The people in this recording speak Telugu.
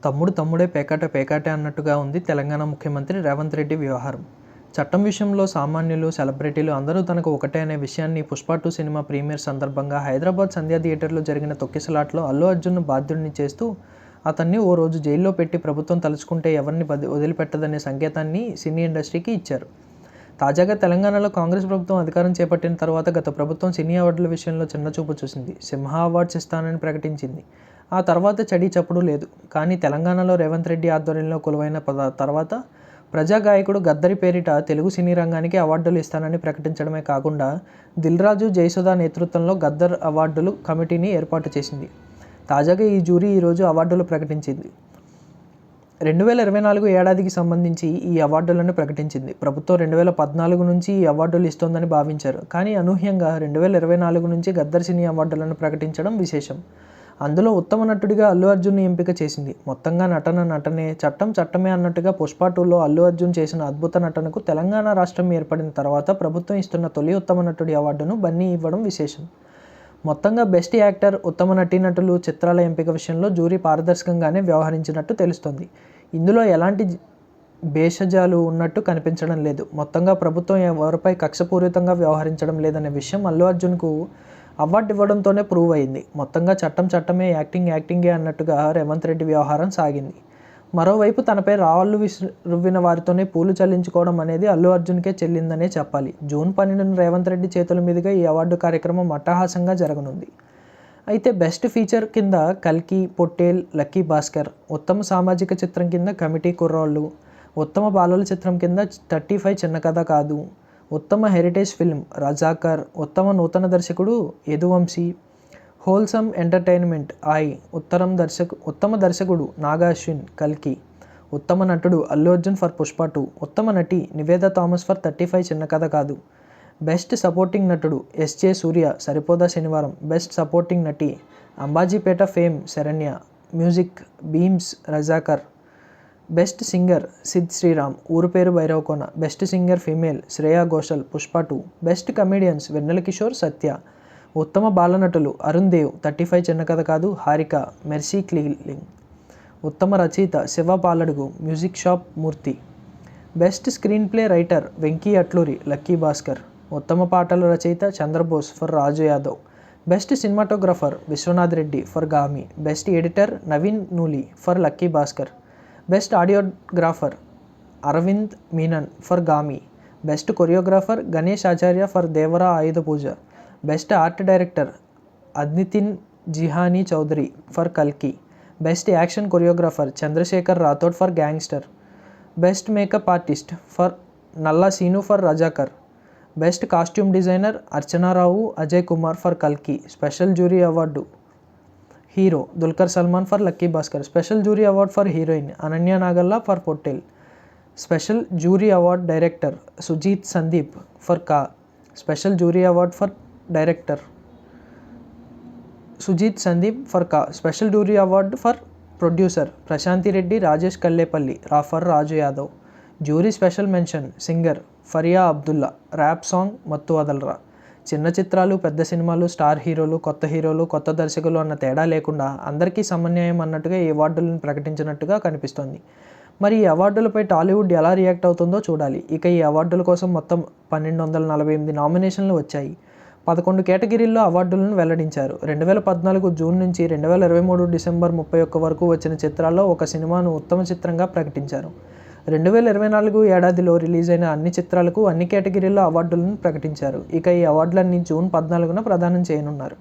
తమ్ముడు తమ్ముడే పేకాట పేకాటే అన్నట్టుగా ఉంది తెలంగాణ ముఖ్యమంత్రి రేవంత్ రెడ్డి వ్యవహారం. చట్టం విషయంలో సామాన్యులు, సెలబ్రిటీలు అందరూ తనకు ఒకటే అనే విషయాన్ని పుష్ప 2 సినిమా ప్రీమియర్ సందర్భంగా హైదరాబాద్ సంధ్యా థియేటర్లో జరిగిన తొక్కిసలాటలో అల్లు అర్జున్ను బాధ్యుడిని చేస్తూ అతన్ని ఓ రోజు జైల్లో పెట్టి ప్రభుత్వం తలుచుకుంటే ఎవరిని వదిలిపెట్టదనే సంకేతాన్ని సినీ ఇండస్ట్రీకి ఇచ్చారు. తాజాగా తెలంగాణలో కాంగ్రెస్ ప్రభుత్వం అధికారం చేపట్టిన తర్వాత గత ప్రభుత్వం సినీ అవార్డుల విషయంలో చిన్నచూపు చూసింది. సింహ అవార్డ్స్ ఇస్తానని ప్రకటించింది. ఆ తర్వాత చడీ చప్పుడు లేదు. కానీ తెలంగాణలో రేవంత్ రెడ్డి ఆధ్వర్యంలో కొలువైన తర్వాత ప్రజా గాయకుడు గద్దరి పేరిట తెలుగు సినీ రంగానికి అవార్డులు ఇస్తానని ప్రకటించడమే కాకుండా దిల్రాజు, జయసుధ నేతృత్వంలో గద్దర్ అవార్డులు కమిటీని ఏర్పాటు చేసింది. తాజాగా ఈ జ్యూరీ ఈరోజు అవార్డులు ప్రకటించింది. 2024 ఏడాదికి సంబంధించి ఈ అవార్డులను ప్రకటించింది. ప్రభుత్వం 2014 నుంచి ఈ అవార్డులు ఇస్తోందని భావించారు. కానీ అనూహ్యంగా 2024 నుంచి గద్దర్ సినీ అవార్డులను ప్రకటించడం విశేషం. అందులో ఉత్తమ నటుడిగా అల్లు అర్జున్ను ఎంపిక చేసింది. మొత్తంగా నటనే, చట్టం చట్టమే అన్నట్టుగా పుష్ప 2లో అల్లు అర్జున్ చేసిన అద్భుత నటనకు తెలంగాణ రాష్ట్రం ఏర్పడిన తర్వాత ప్రభుత్వం ఇస్తున్న తొలి ఉత్తమ నటుడి అవార్డును బన్నీ ఇవ్వడం విశేషం. మొత్తంగా బెస్ట్ యాక్టర్, ఉత్తమ నటీనటులు చిత్రాల ఎంపిక విషయంలో జ్యూరీ పారదర్శకంగానే వ్యవహరించినట్టు తెలుస్తోంది. ఇందులో ఎలాంటి భేషజాలు ఉన్నట్టు కనిపించడం లేదు. మొత్తంగా ప్రభుత్వం ఎవరిపై కక్షపూరితంగా వ్యవహరించడం లేదనే విషయం అల్లు అర్జున్కు అవార్డు ఇవ్వడంతోనే ప్రూవ్ అయింది. మొత్తంగా చట్టం చట్టమే, యాక్టింగే అన్నట్టుగా రేవంత్ రెడ్డి వ్యవహారం సాగింది. మరోవైపు తనపై రాళ్ళు రువ్విన వారితోనే పూలు చల్లించుకోవడం అనేది అల్లు అర్జున్కే చెల్లిందనే చెప్పాలి. జూన్ 12న రేవంత్ రెడ్డి చేతుల మీదుగా ఈ అవార్డు కార్యక్రమం అట్టహాసంగా జరగనుంది. అయితే బెస్ట్ ఫీచర్ కింద కల్కి, పొట్టేల్, లక్కీ భాస్కర్, ఉత్తమ సామాజిక చిత్రం కింద కమిటీ కుర్రోళ్ళు, ఉత్తమ బాలల చిత్రం కింద 35 చిన్న కథ కాదు, ఉత్తమ హెరిటేజ్ ఫిల్మ్ రజాకర్, ఉత్తమ నూతన దర్శకుడు యదువంశీ, హోల్సమ్ ఎంటర్టైన్మెంట్ ఆయ్, ఉత్తమ దర్శకుడు నాగా అశ్విన్ కల్కి, ఉత్తమ నటుడు అల్లు అర్జున్ ఫర్ పుష్ప 2, ఉత్తమ నటి Nivetha Thomas for 35 Chinna Katha Kaadu, best supporting నటుడు ఎస్జే సూర్య సరిపోదా శనివారం, బెస్ట్ సపోర్టింగ్ నటి Ambajipeta fame Saranya, music Bheems Razakar, best singer Sid Sriram Ooru Peru Bhairavakona, best singer female Shreya Ghoshal Pushpa 2, best comedians Vennela Kishore Satya, ఉత్తమ బాలనటులు అరుణ్ దేవ్ 35 చిన్న కథ కాదు, హారిక, మెర్సీ క్లీలింగ్, ఉత్తమ రచయిత Shiva Paladugu music shop Murthy, best screenplay writer Venky Atluri Lucky Bhaskar, ఉత్తమ పాటల రచయిత Chandrabose for Raju Yadav, best cinematographer Viswanath Reddy for Gaami, best editor Naveen Nooli for Lucky Bhaskar, best audiographer Aravind Menon for Gaami, best choreographer Ganesh Acharya for Devara Ayudha Pooja, best art director Adnitin Zihani Chowdary for కల్కి, best action choreographer Chandrasekhar Rathod for gangster, best makeup artist for నల్లా Seenu for Razakar, best costume designer Archana Rao Ajay Kumar for కల్కి, special jury award hero Dulquer Salmaan for Lucky Bhaskar, special jury award for heroine Ananya Nagalla for Pottel, special jury award director Sujeeth Sandeep for Ka, special jury award for director Sujeeth Sandeep for Ka, special jury award for producer Prashanthi Reddy Rajesh Kallepalli for Raju Yadav, jury special mention singer Faria Abdullah, rap song Mathu Vadalara. చిన్న చిత్రాలు, పెద్ద సినిమాలు, స్టార్ హీరోలు, కొత్త దర్శకులు అన్న తేడా లేకుండా అందరికీ సమన్యాయం అన్నట్టుగా ఈ అవార్డులను ప్రకటించినట్టుగా కనిపిస్తోంది. మరి ఈ అవార్డులపై టాలీవుడ్ ఎలా రియాక్ట్ అవుతుందో చూడాలి. ఇక ఈ అవార్డుల కోసం మొత్తం 1248 నామినేషన్లు వచ్చాయి. 11 కేటగిరీల్లో అవార్డులను వెల్లడించారు. 2014 జూన్ నుంచి 2023 డిసెంబర్ 31 వరకు వచ్చిన చిత్రాల్లో ఒక సినిమాను ఉత్తమ చిత్రంగా ప్రకటించారు. 2024 ఏడాదిలో రిలీజ్ అయిన అన్ని చిత్రాలకు అన్ని కేటగిరీల్లో అవార్డులను ప్రకటించారు. ఇక ఈ అవార్డులన్నీ జూన్ 14న ప్రదానం చేయనున్నారు.